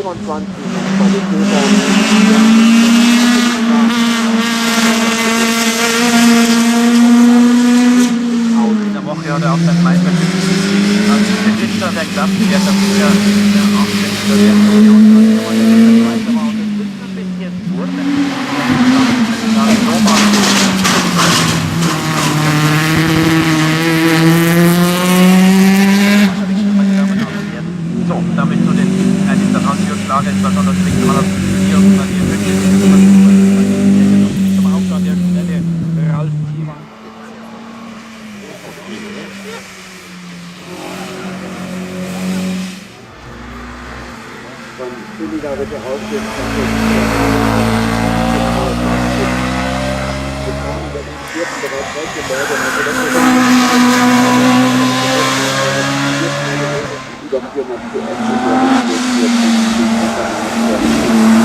25 In der Woche hat er auch sein Meisterstück als Richter der Klassenwert dafür auch Richter der Union. Ein bisschen wurde. So, damit zu den einigen Radioschlager, ich war schon das nächste Mal auf die und dann hier wirklich zum Aufstand der schnelle Ralf Iwan. von billiger bitte rausgehen. Wir brauchen über den vierten Bereich Weltgebäude über 400 PS.